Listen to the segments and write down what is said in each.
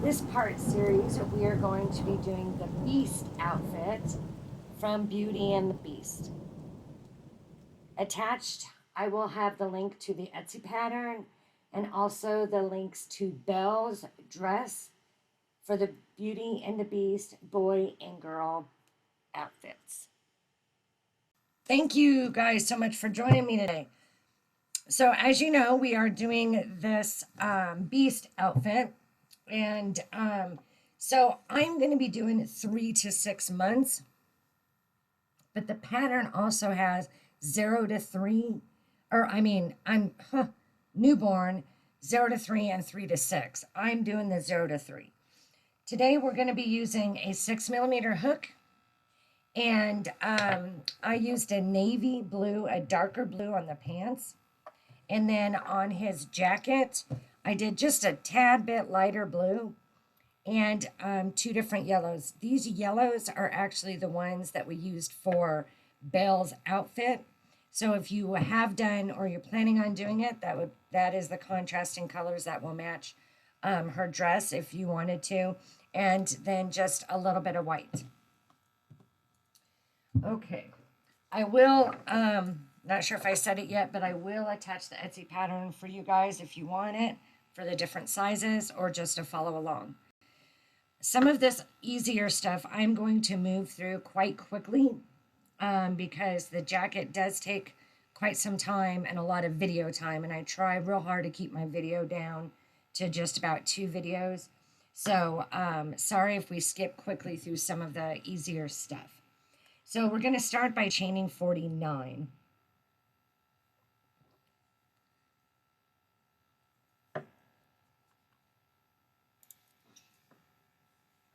this part series, we are going to be doing the Beast outfit from Beauty and the Beast. Attached, I will have the link to the Etsy pattern and also the links to Belle's dress for the Beauty and the Beast boy and girl outfits. Thank you guys so much for joining me today. So as you know, we are doing this Beast outfit, and so I'm going to be doing 3 to 6 months, but the pattern also has 0 to 3, or newborn, 0 to 3, and 3 to 6. I'm doing the 0 to 3. Today we're going to be using a 6mm hook, and I used a navy blue, a darker blue on the pants, and then on his jacket I did just a tad bit lighter blue and 2 different yellows. These yellows are actually the ones that we used for Belle's outfit. So if you have done or you're planning on doing it, that is the contrasting colors that will match her dress if you wanted to, and then just a little bit of white. Okay, I will, not sure if I said it yet, but I will attach the Etsy pattern for you guys if you want it, for the different sizes or just to follow along. Some of this easier stuff I'm going to move through quite quickly because the jacket does take quite some time and a lot of video time, and I try real hard to keep my video down to just about 2 videos. So sorry if we skip quickly through some of the easier stuff. So we're going to start by chaining 49.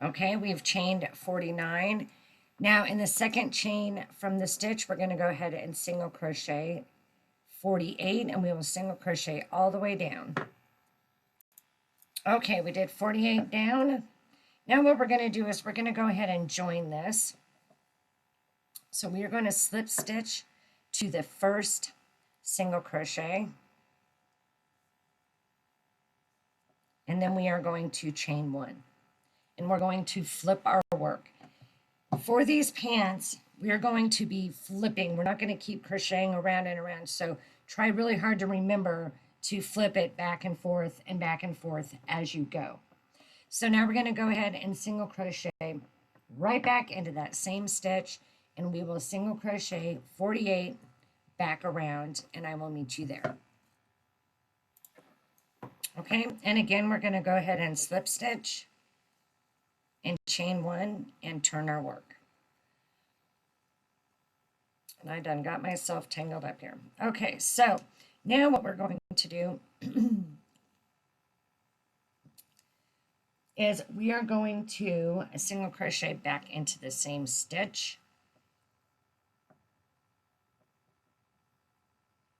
Okay, we've chained 49. Now in the second chain from the stitch, we're going to go ahead and single crochet 48, and we will single crochet all the way down. Okay, we did 48 down. Now what we're going to do is we're going to go ahead and join this. So we are going to slip stitch to the first single crochet, and then we are going to chain 1, and we're going to flip our work. For these pants, we are going to be flipping. We're not going to keep crocheting around and around, so try really hard to remember to flip it back and forth as you go. So now we're going to go ahead and single crochet right back into that same stitch, and we will single crochet 48 back around, and I will meet you there. Okay, and again we're going to go ahead and slip stitch and chain 1 and turn our work. And I done got myself tangled up here. Okay, so now what we're going to do is we are going to single crochet back into the same stitch.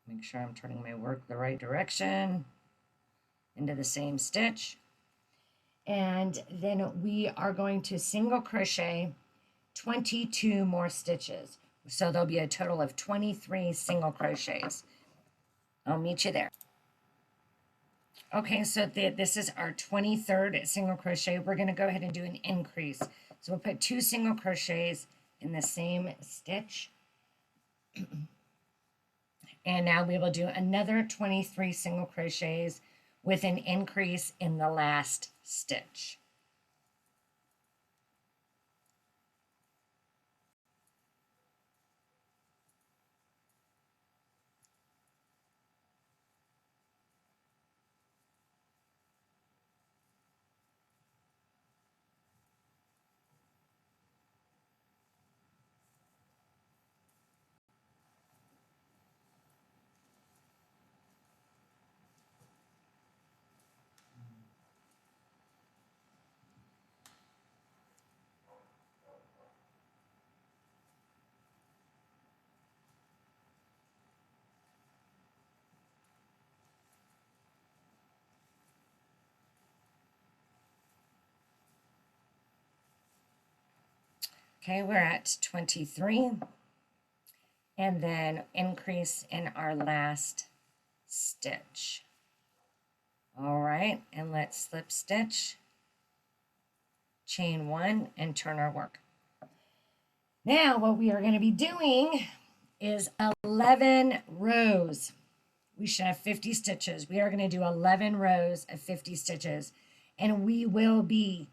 Make sure I'm turning my work the right direction, into the same stitch. And then we are going to single crochet 22 more stitches. So there'll be a total of 23 single crochets. I'll meet you there. Okay, so this is our 23rd single crochet. We're going to go ahead and do an increase. So we'll put 2 single crochets in the same stitch. And now we will do another 23 single crochets with an increase in the last stitch. Okay, we're at 23, and then increase in our last stitch. All right, and let's slip stitch chain one, and turn our work. Now what we are going to be doing is 11 rows. We should have 50 stitches. We are going to do 11 rows of 50 stitches, and we will be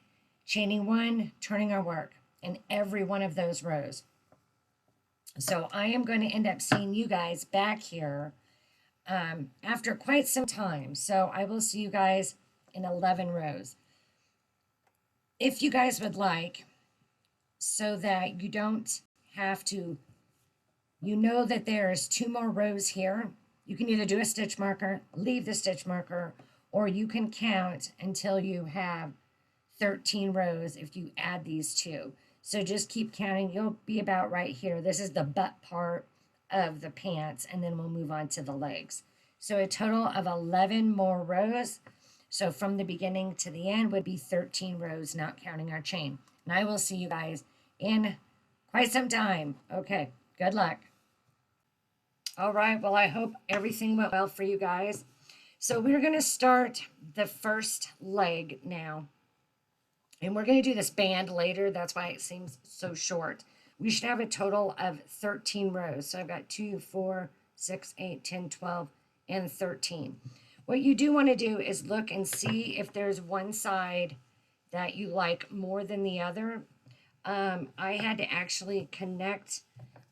chaining one, turning our work in every one of those rows. So I am going to end up seeing you guys back here after quite some time. So I will see you guys in 11 rows. If you guys would like, so that you don't have to, you know that there's 2 more rows here. You can either do a stitch marker, leave the stitch marker, or you can count until you have 13 rows if you add these 2. So just keep counting. You'll be about right here. This is the butt part of the pants, and then we'll move on to the legs. So a total of 11 more rows. So from the beginning to the end would be 13 rows, not counting our chain. And I will see you guys in quite some time. Okay, good luck. All right, well, I hope everything went well for you guys. So we're going to start the first leg now. And we're going to do this band later. That's why it seems so short. We should have a total of 13 rows. So I've got 2, 4, 6, 8, 10, 12, and 13. What you do want to do is look and see if there's one side that you like more than the other. I had to actually connect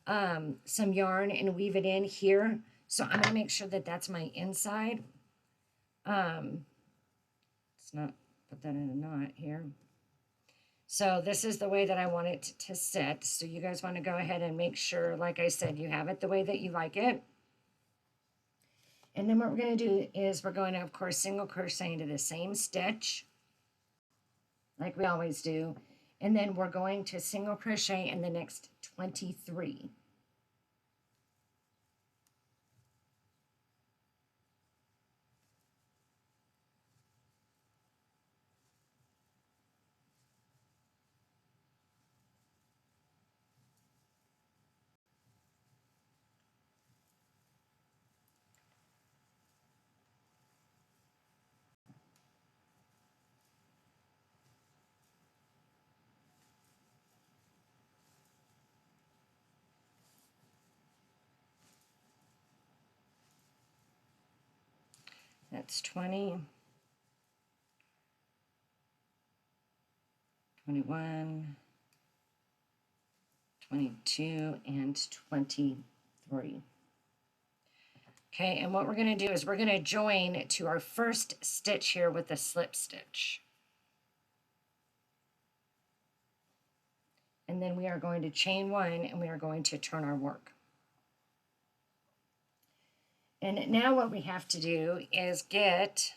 some yarn and weave it in here. So I'm going to make sure that that's my inside. Let's not put that in a knot here. So this is the way that I want it to sit. So you guys want to go ahead and make sure, like I said, you have it the way that you like it. And then what we're going to do is we're going to, of course, single crochet into the same stitch, like we always do. And then we're going to single crochet in the next 23. That's 20, 21, 22, and 23. Okay, and what we're going to do is we're going to join to our first stitch here with a slip stitch. And then we are going to chain one, and we are going to turn our work. And now what we have to do is get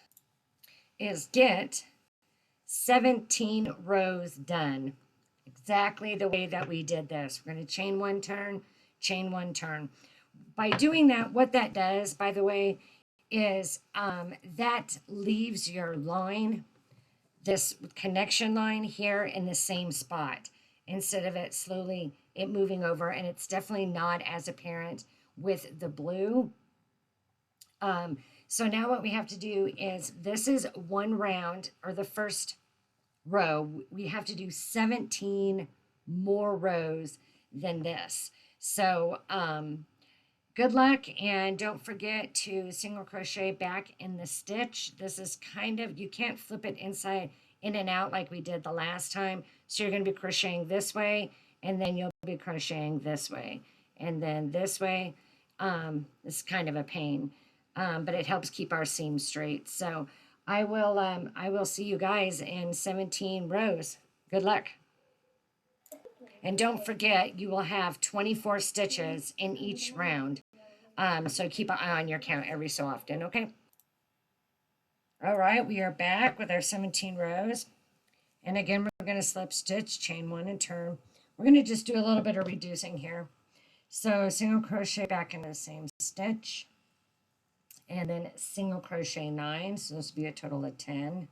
17 rows done. Exactly the way that we did this. We're going to chain one turn, chain one turn. By doing that, what that does, by the way, is that leaves your line, this connection line here in the same spot, instead of it slowly moving over. And it's definitely not as apparent with the blue. So now what we have to do is, this is one round, or the first row. We have to do 17 more rows than this. So good luck, and don't forget to single crochet back in the stitch. This is kind of, you can't flip it inside in and out like we did the last time. So you're going to be crocheting this way, and then you'll be crocheting this way, and then this way. It's kind of a pain. But it helps keep our seams straight. So I will see you guys in 17 rows. Good luck. And don't forget, you will have 24 stitches in each round. So keep an eye on your count every so often, okay? All right, we are back with our 17 rows. And again, we're going to slip stitch, chain one, and turn. We're going to just do a little bit of reducing here. So single crochet back into the same stitch. And then single crochet 9, so this will be a total of 10.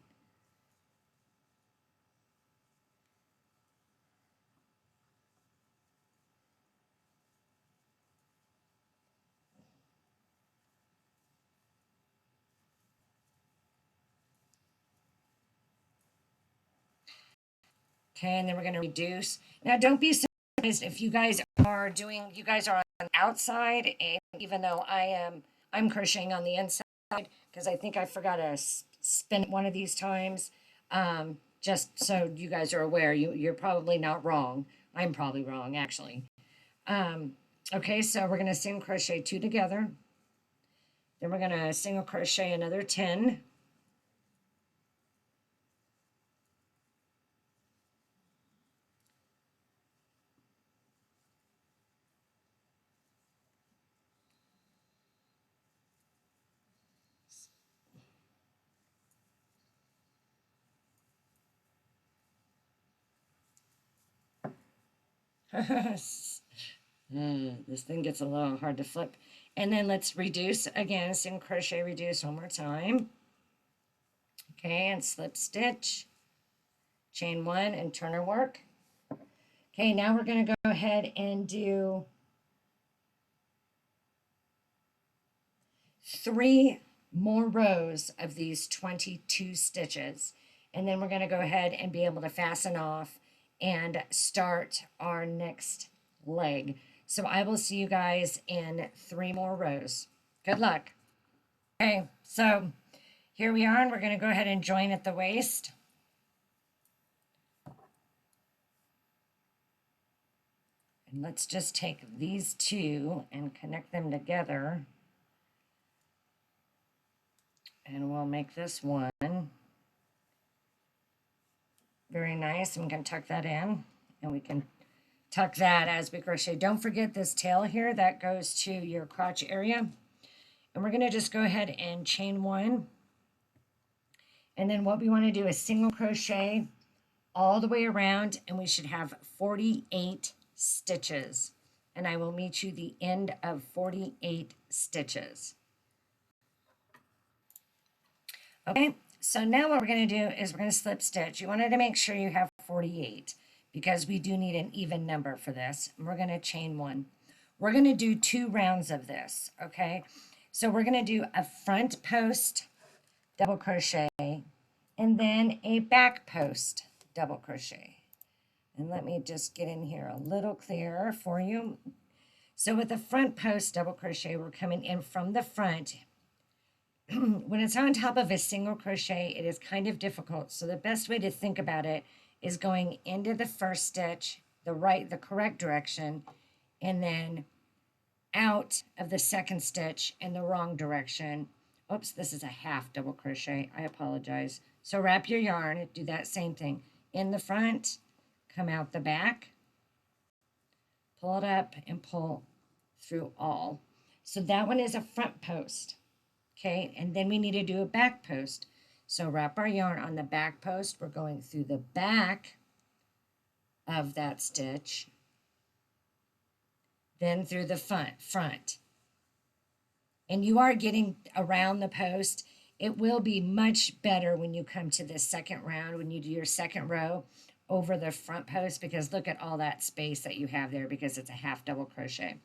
Okay, and then we're going to reduce. Now, don't be surprised if you guys are on the outside, and even though I'm crocheting on the inside, because I think I forgot to spin it one of these times. Just so you guys are aware, you're probably not wrong. I'm probably wrong, actually. Okay, so we're going to single crochet 2 together. Then we're going to single crochet another 10. This thing gets a little hard to flip. And then let's reduce again, single crochet, reduce one more time. Okay, and slip stitch, chain 1 and turn our work. Okay, now we're going to go ahead and do 3 more rows of these 22 stitches. And then we're going to go ahead and be able to fasten off and start our next leg. So I will see you guys in 3 more rows. Good luck. Okay, so here we are, and we're going to go ahead and join at the waist. And let's just take these 2 and connect them together. And we'll make this one. Very nice. And we can tuck that in, and we can tuck that as we crochet. Don't forget this tail here that goes to your crotch area. And we're going to just go ahead and chain 1. And then what we want to do is single crochet all the way around, and we should have 48 stitches. And I will meet you the end of 48 stitches. Okay, so now what we're going to do is we're going to slip stitch. You wanted to make sure you have 48 because we do need an even number for this. And we're going to chain 1. We're going to do 2 rounds of this, okay? So we're going to do a front post double crochet and then a back post double crochet. And let me just get in here a little clearer for you. So with the front post double crochet, we're coming in from the front. When it's on top of a single crochet, it is kind of difficult. So the best way to think about it is going into the first stitch, the correct direction, and then out of the second stitch in the wrong direction. Oops, this is a half double crochet. I apologize. So wrap your yarn, do that same thing. In the front, come out the back, pull it up, and pull through all. So that one is a front post. Okay, and then we need to do a back post. So wrap our yarn on the back post. We're going through the back of that stitch, then through the front. And you are getting around the post. It will be much better when you come to the second round, when you do your second row over the front post, because look at all that space that you have there because it's a half double crochet.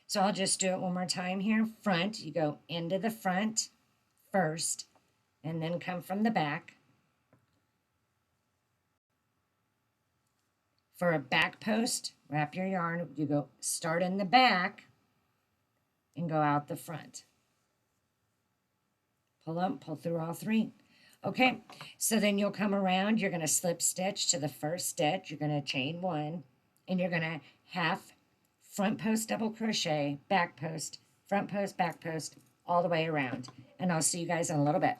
So I'll just do it one more time here. Front, you go into the front first, and then come from the back. For a back post, wrap your yarn, you go start in the back and go out the front. Pull up, pull through all 3. Okay, so then you'll come around, you're going to slip stitch to the first stitch, you're going to chain 1, and you're going to half front post double crochet, back post, front post, back post, all the way around. And I'll see you guys in a little bit.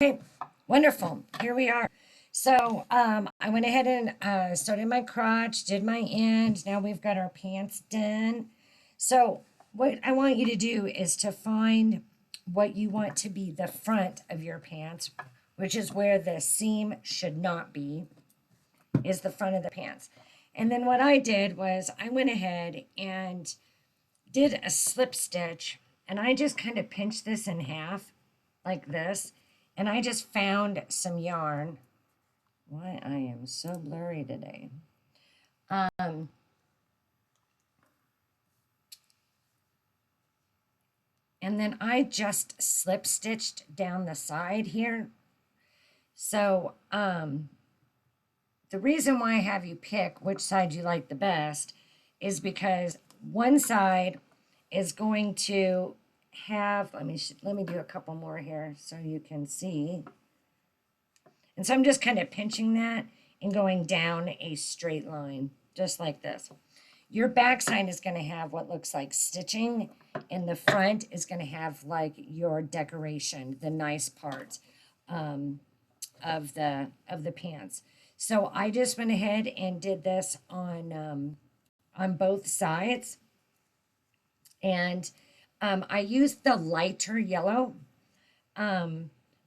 Okay, wonderful. Here we are. So I went ahead and started my crotch, did my end. Now we've got our pants done. So what I want you to do is to find what you want to be the front of your pants, which is where the seam should not be, is the front of the pants. And then what I did was I went ahead and did a slip stitch, and I just kind of pinched this in half like this, and I just found some yarn. Why I am so blurry today. And then I just slip stitched down the side here. So, the reason why I have you pick which side you like the best is because one side is going to have, let me do a couple more here so you can see. And so I'm just kind of pinching that and going down a straight line, just like this. Your back side is going to have what looks like stitching, and the front is going to have like your decoration, the nice parts of the pants. So I just went ahead and did this on both sides, and I used the lighter yellow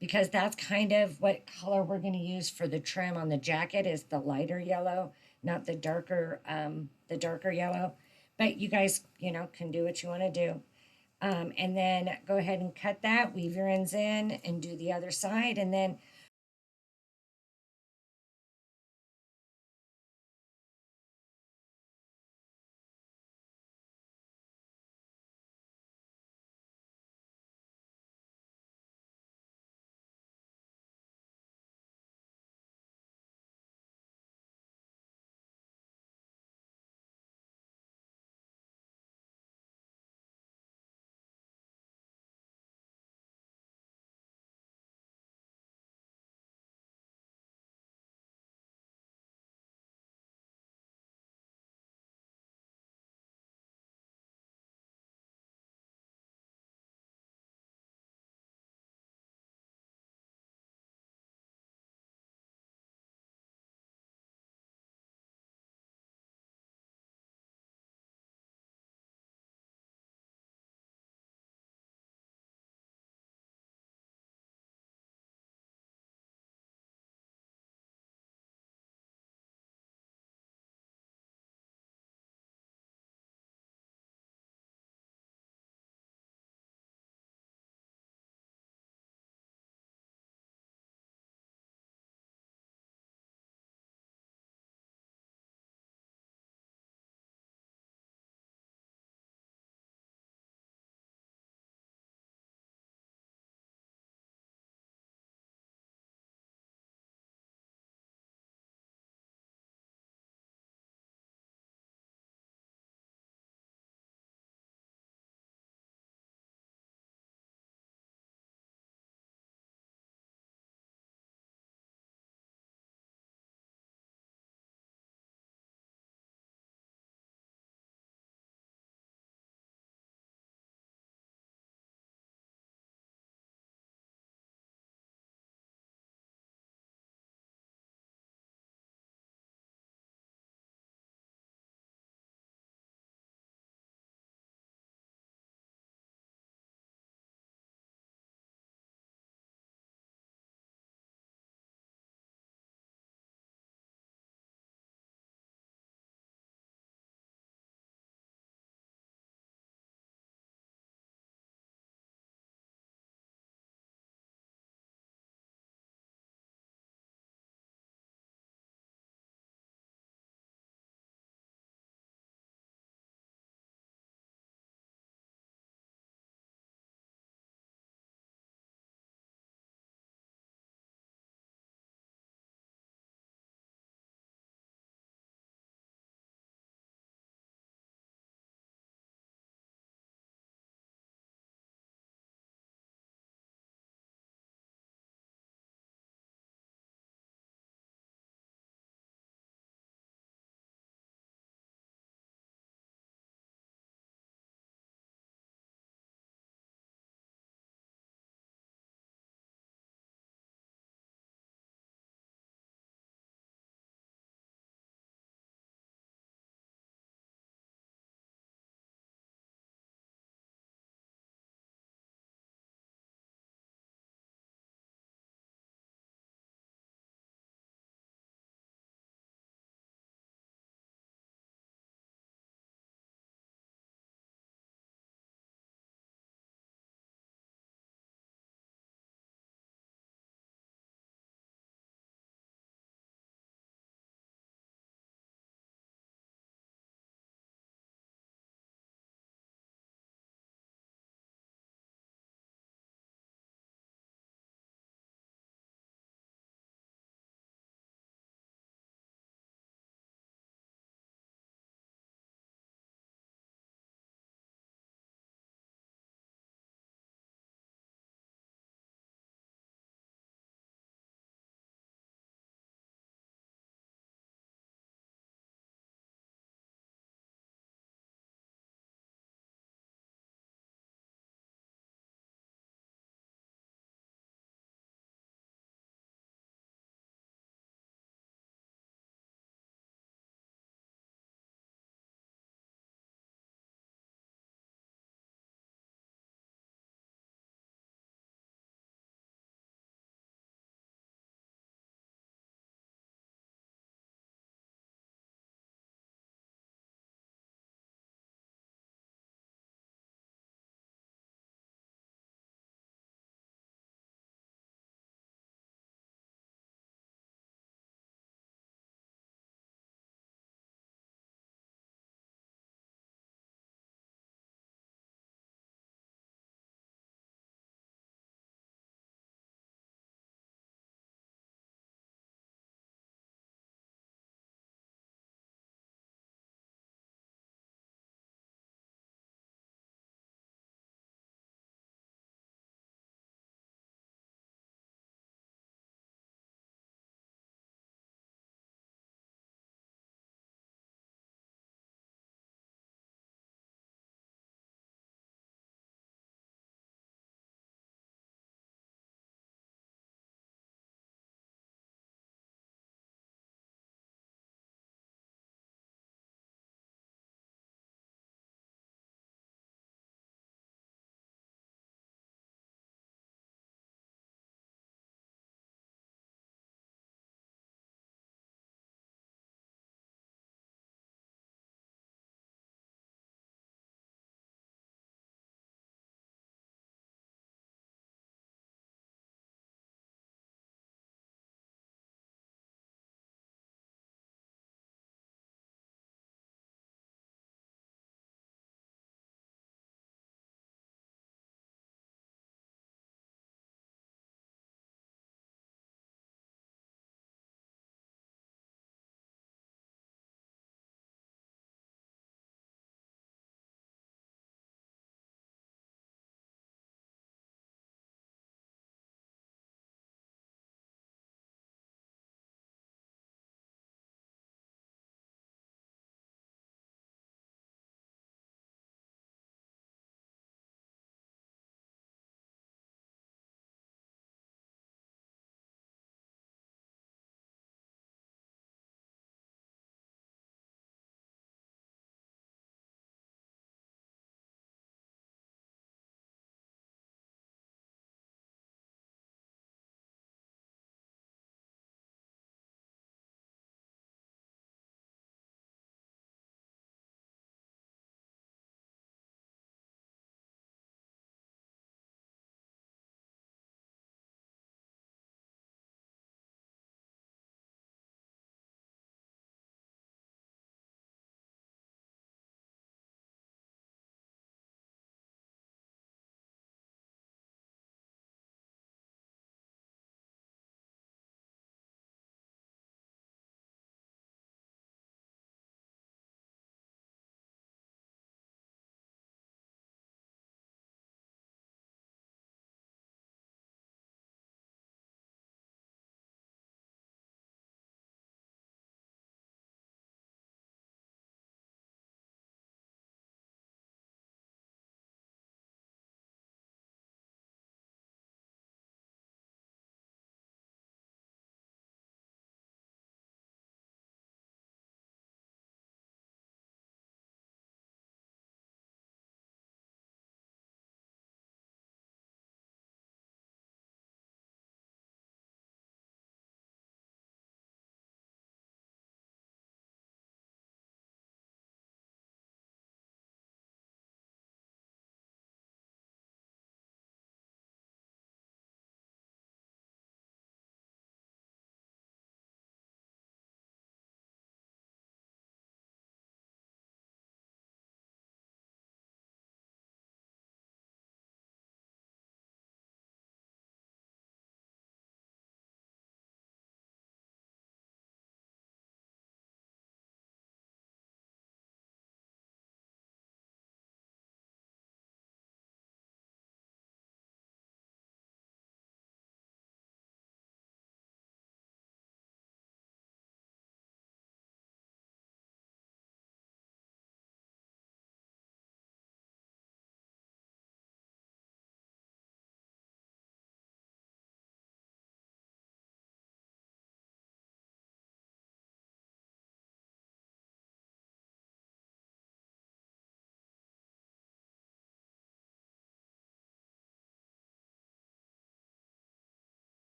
because that's kind of what color we're going to use for the trim on the jacket is the lighter yellow, not the darker yellow. But you guys, can do what you want to do. And then go ahead and cut that, weave your ends in, and do the other side, and then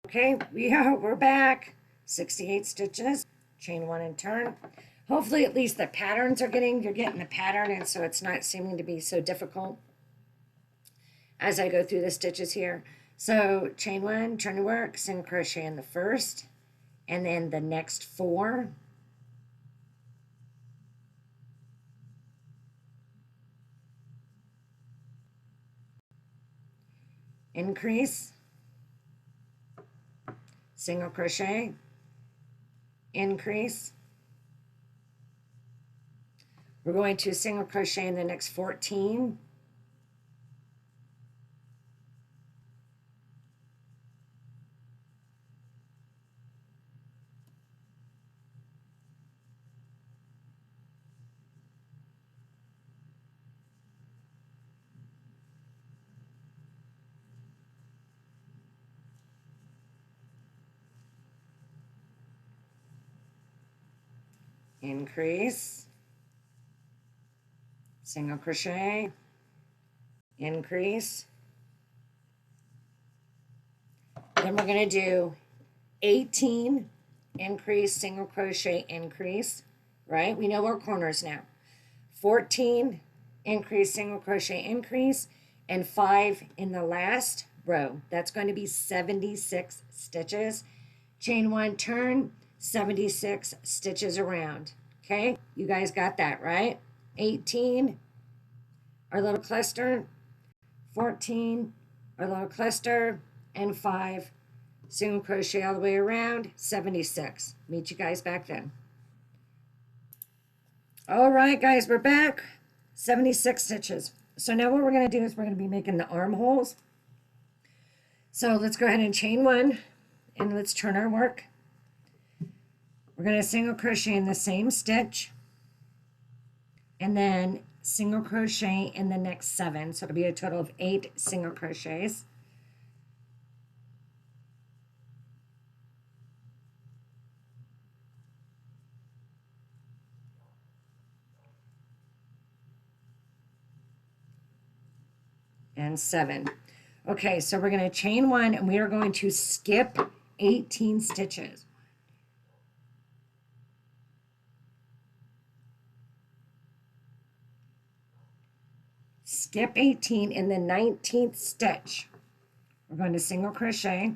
Okay, we're back. 68 stitches, chain 1 and turn. Hopefully at least the patterns you're getting the pattern, and so it's not seeming to be so difficult as I go through the stitches here. So chain 1, turn to work, single crochet in the first, and then the next 4. Increase, single crochet, increase. We're going to single crochet in the next 14. Increase, single crochet, increase. Then we're going to do 18, increase, single crochet, increase, right? We know our corners now. 14, increase, single crochet, increase, and 5 in the last row. That's going to be 76 stitches. Chain 1, turn, 76 stitches around. Okay, you guys got that, right? 18, our little cluster, 14, our little cluster, and 5 single crochet all the way around, 76. Meet you guys back then. All right, guys, we're back. 76 stitches. So now what we're going to do is we're going to be making the armholes. So let's go ahead and chain 1, and let's turn our work. We're going to single crochet in the same stitch, and then single crochet in the next 7. So it'll be a total of 8 single crochets. And 7. Okay, so we're going to chain 1, and we are going to skip 18 stitches. Skip 18 in the 19th stitch. We're going to single crochet.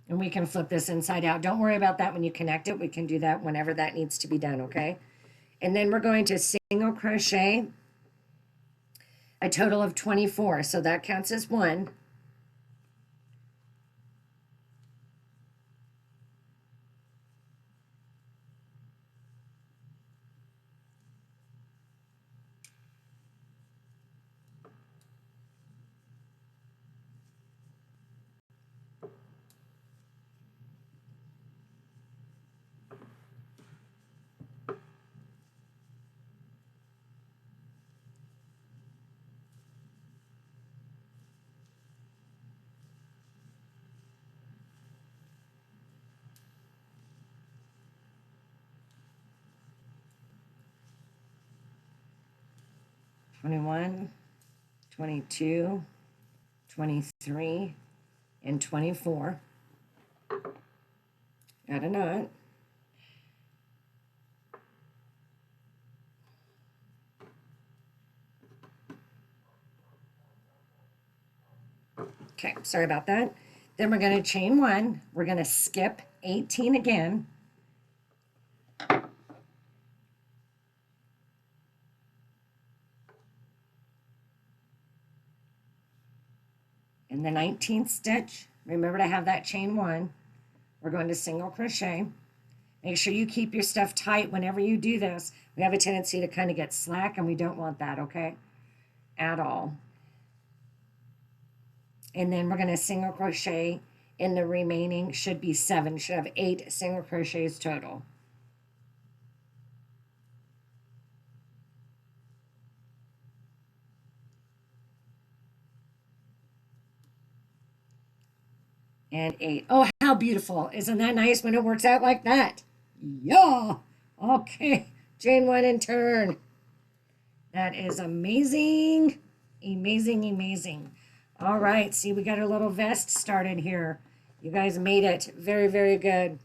And we can flip this inside out. Don't worry about that when you connect it. We can do that whenever that needs to be done, okay? And then we're going to single crochet a total of 24. So that counts as 1. "21, 22, 23, and 24. Add a knot. Okay, sorry about that. Then we're going to chain 1. We're going to skip 18 again. In the 19th stitch, remember to have that chain 1. We're going to single crochet. Make sure you keep your stuff tight whenever you do this. We have a tendency to kind of get slack, and we don't want that, okay? At all. And then we're going to single crochet in the remaining, should be 7, should have 8 single crochets total. And 8. Oh, how beautiful. Isn't that nice when it works out like that? Yeah. Okay. Chain 1 and turn. That is amazing. Amazing, amazing. All right, see, we got a little vest started here. You guys made it. Very, very good.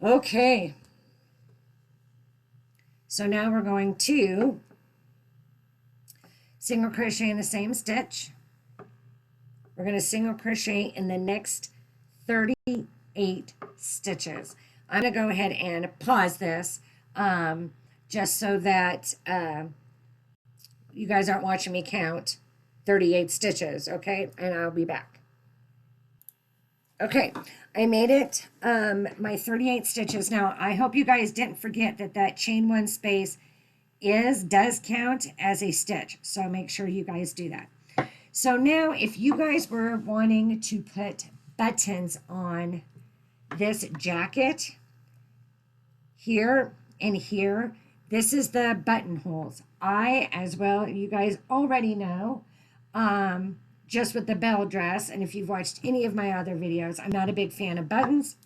Okay. So now we're going to single crochet in the same stitch. We're going to single crochet in the next 38 stitches. I'm going to go ahead and pause this just so that you guys aren't watching me count 38 stitches, okay? And I'll be back. Okay, I made it my 38 stitches. Now, I hope you guys didn't forget that that chain one space does count as a stitch. So make sure you guys do that. So now if you guys were wanting to put buttons on this jacket here and here, this is the buttonholes. As well, you guys already know, just with the Belle dress, and if you've watched any of my other videos, I'm not a big fan of buttons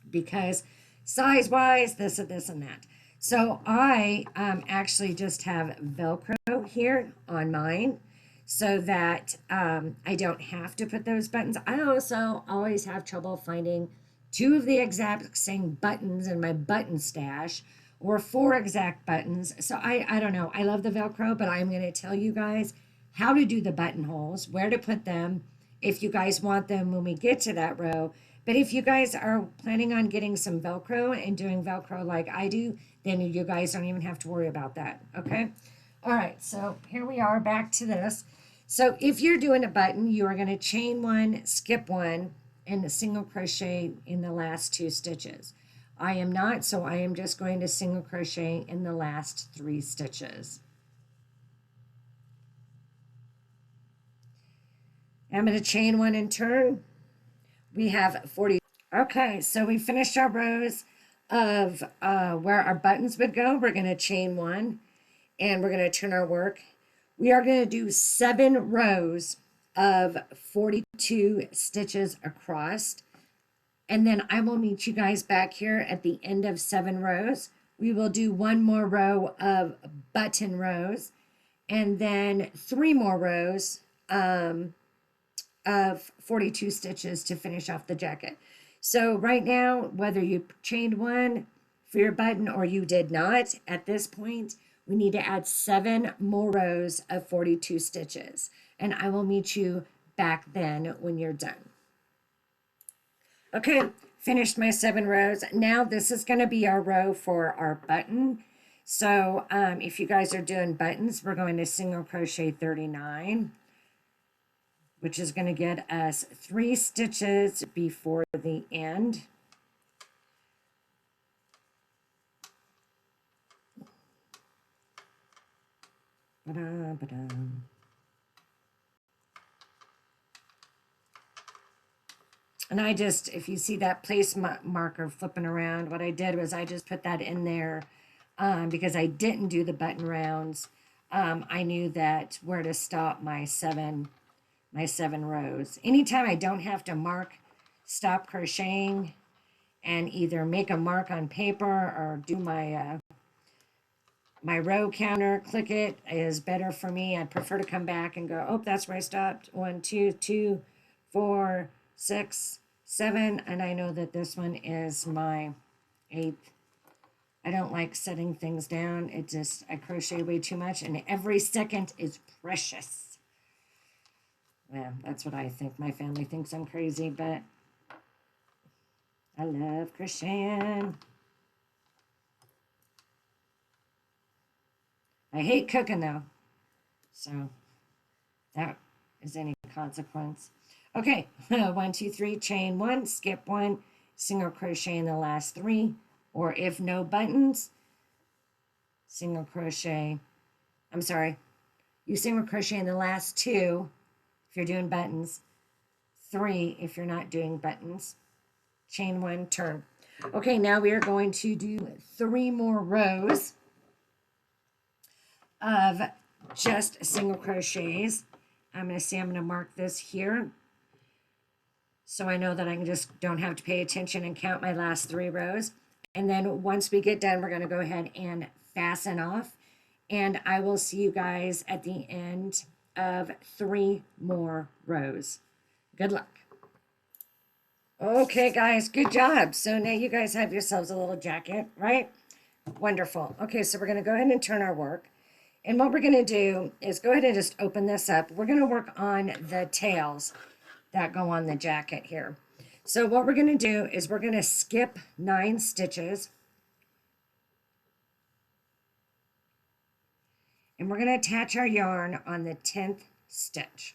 because size-wise, this and this and that. So I actually just have Velcro here on mine so that I don't have to put those buttons. I also always have trouble finding 2 of the exact same buttons in my button stash, or 4 exact buttons. So I don't know. I love the Velcro, but I'm going to tell you guys how to do the buttonholes, where to put them, if you guys want them when we get to that row. But if you guys are planning on getting some Velcro and doing Velcro like I do, then you guys don't even have to worry about that, okay? All right, so here we are, back to this. So if you're doing a button, you are going to chain 1, skip 1, and single crochet in the last 2 stitches. I am not, so I am just going to single crochet in the last 3 stitches. I'm going to chain 1 and turn. We have 40. Okay, so we finished our rows of where our buttons would go. We're going to chain 1 and we're going to turn our work. We are going to do 7 rows of 42 stitches across. And then I will meet you guys back here at the end of 7 rows. We will do 1 more row of button rows and then 3 more rows of 42 stitches to finish off the jacket. So right now, whether you chained 1 for your button or you did not, at this point, we need to add 7 more rows of 42 stitches. And I will meet you back then when you're done. Okay, finished my 7 rows. Now this is going to be our row for our button. So if you guys are doing buttons, we're going to single crochet 39, which is going to get us 3 stitches before the end. And I just, if you see that place marker flipping around, what I did was I just put that in there because I didn't do the button rounds. I knew that where to stop my 7 rows. Anytime I don't have to stop crocheting and either make a mark on paper or do my my row counter, click it, is better for me. I'd prefer to come back and go, oh, that's where I stopped. 1, 2, 2, 4, 6, 7, and I know that this one is my 8th. I don't like setting things down. I crochet way too much, and every second is precious. Well, that's what I think. My family thinks I'm crazy, but I love crocheting. I hate cooking, though, so that is any consequence. Okay, 1, 2, 3, chain 1, skip 1, single crochet in the last 3, or if no buttons, single crochet, you single crochet in the last 2 if you're doing buttons, 3 if you're not doing buttons, chain 1, turn. Okay, now we are going to do 3 more rows of just single crochets. I'm going to mark this here so I know that I just don't have to pay attention and count my last 3 rows. And then once we get done, we're going to go ahead and fasten off and I will see you guys at the end of 3 more rows. Good luck. Okay, guys, good job. So now you guys have yourselves a little jacket, right? Wonderful. Okay, so we're going to go ahead and turn our work. And what we're going to do is go ahead and just open this up. We're going to work on the tails that go on the jacket here. So what we're going to do is we're going to skip 9 stitches. And we're going to attach our yarn on the 10th stitch.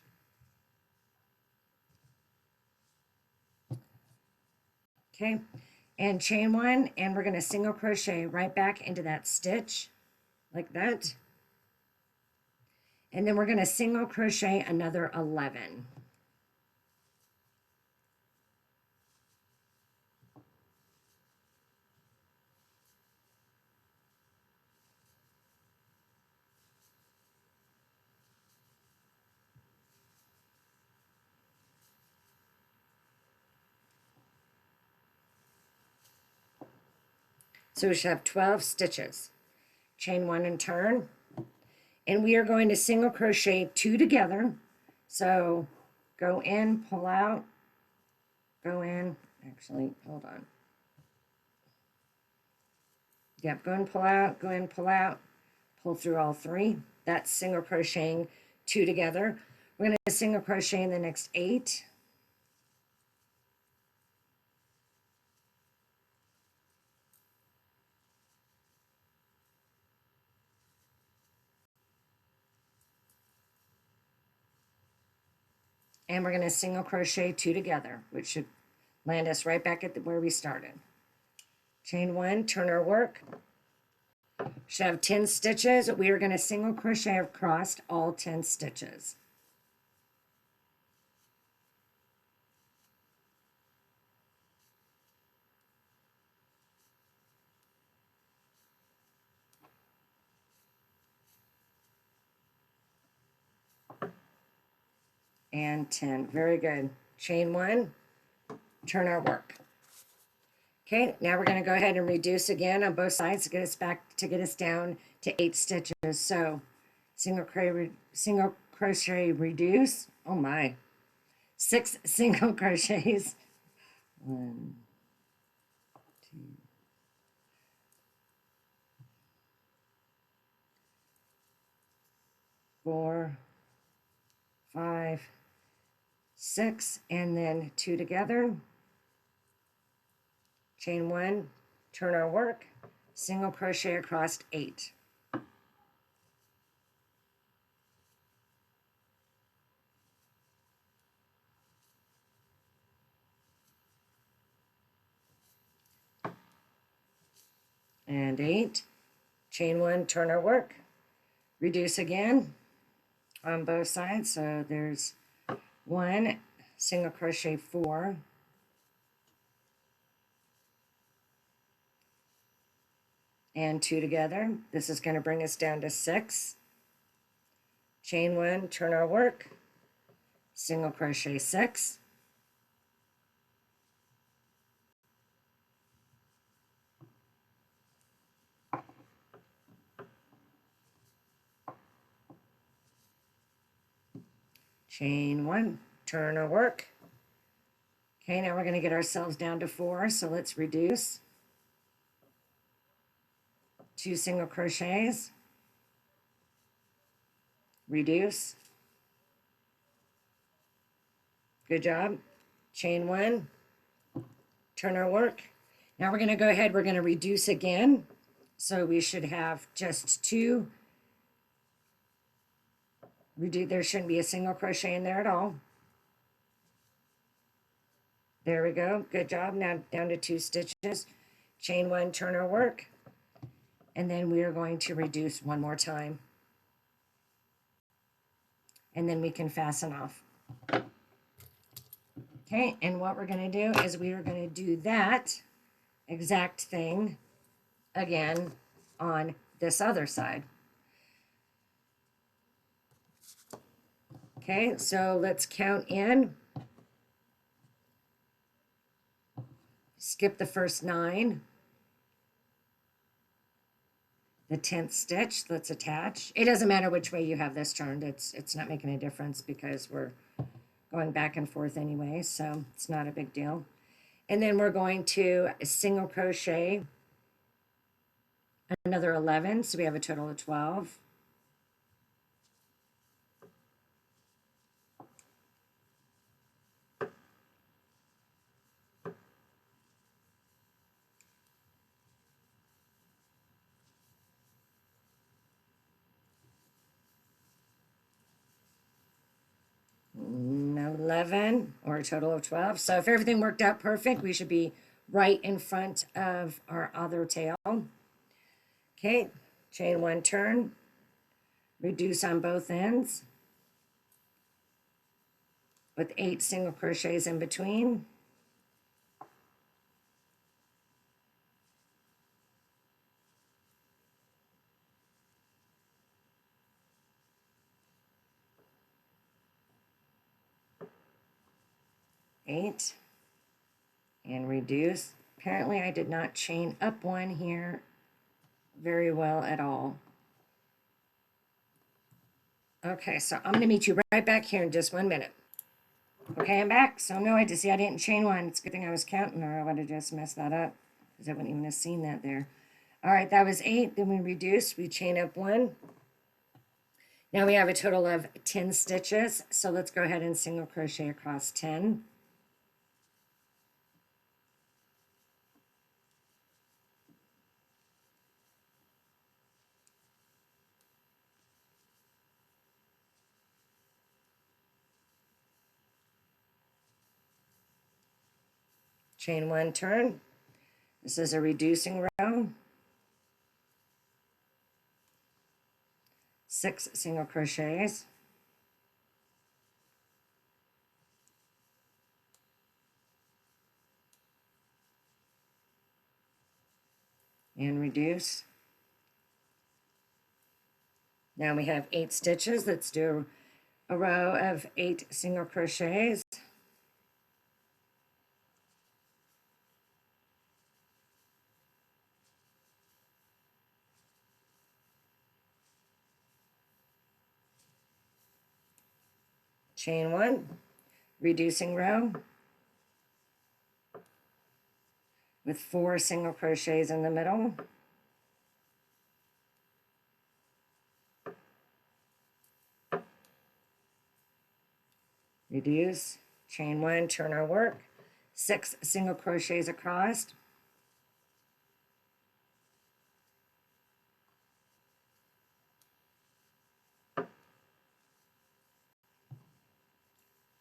Okay, and chain 1, and we're going to single crochet right back into that stitch like that. And then we're going to single crochet another 11. So we should have 12 stitches. Chain 1 and turn. And we are going to single crochet 2 together. So go in, pull out, go in. Actually, hold on. Yep, go in, pull out, go in, pull out, pull through all 3. That's single crocheting 2 together. We're going to single crochet in the next 8. And we're going to single crochet 2 together, which should land us right back at where we started. Chain 1, turn our work. Should have 10 stitches. We are going to single crochet across all 10 stitches. And 10. Very good. Chain 1, turn our work. Okay, now we're going to go ahead and reduce again on both sides to get us down to 8 stitches. So single crochet reduce. Oh my. 6 single crochets. 1, 2, 4, 5, 6, and then 2 together. Chain 1, turn our work, single crochet across 8. And 8. Chain 1, turn our work, reduce again on both sides. So there's 1, single crochet 4. And 2 together. This is going to bring us down to 6. Chain 1, turn our work, single crochet 6. Chain 1, turn our work. Okay, now we're going to get ourselves down to 4, so let's reduce. 2 single crochets, reduce. Good job. Chain 1, turn our work. Now we're going to go ahead, we're going to reduce again. So we should have just 2. There shouldn't be a single crochet in there at all. There we go. Good job. Now down to 2 stitches. Chain 1, turn our work. And then we are going to reduce one more time. And then we can fasten off. Okay, and what we're going to do is we are going to do that exact thing again on this other side. Okay, so let's count in. Skip the first 9. the 10th stitch. Let's attach. It doesn't matter which way you have this turned. It's not making a difference because we're going back and forth anyway, so it's not a big deal. And then we're going to single crochet another 11, so we have a total of 12. No, 11, or a total of 12. So if everything worked out perfect, we should be right in front of our other tail. Okay, chain 1 turn, reduce on both ends with 8 single crochets in between. Eight, and reduce. Apparently I did not chain up one here very well at all. Okay, so I'm going to meet you right back here in just 1 minute. Okay, I'm back. So no, I didn't chain one. It's a good thing I was counting, or I would have just messed that up because I wouldn't even have seen that there. All right, that was 8. Then we reduce. We chain up 1. Now we have a total of 10 stitches. So let's go ahead and single crochet across 10. Chain 1 turn. This is a reducing row. 6 single crochets. And reduce. Now we have 8 stitches. Let's do a row of 8 single crochets. Chain 1, reducing row with 4 single crochets in the middle. Reduce, chain 1, turn our work, 6 single crochets across.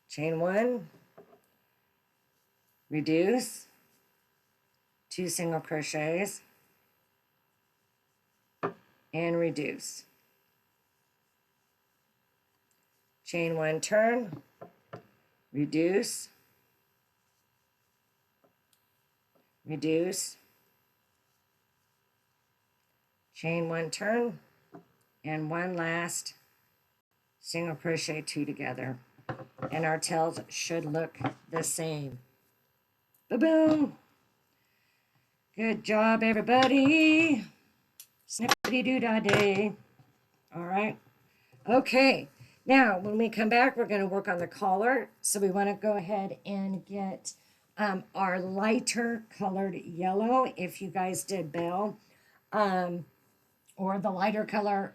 Chain 1, reduce, 2 single crochets, and reduce. Chain 1, turn, reduce, reduce, chain 1, turn, and one last single crochet 2 together. And our tails should look the same. Ba-boom! Good job, everybody. Snippity-doo-dah-day. All right. Okay. Now, when we come back, we're going to work on the collar. So we want to go ahead and get our lighter colored yellow, if you guys did Belle, or the lighter color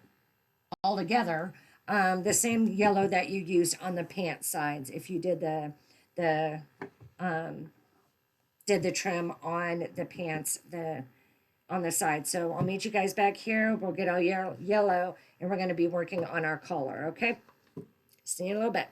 altogether, the same yellow that you used on the pant sides. If you did the trim on the pants, on the side. So I'll meet you guys back here. We'll get our yellow, and we're going to be working on our collar. Okay. See you in a little bit.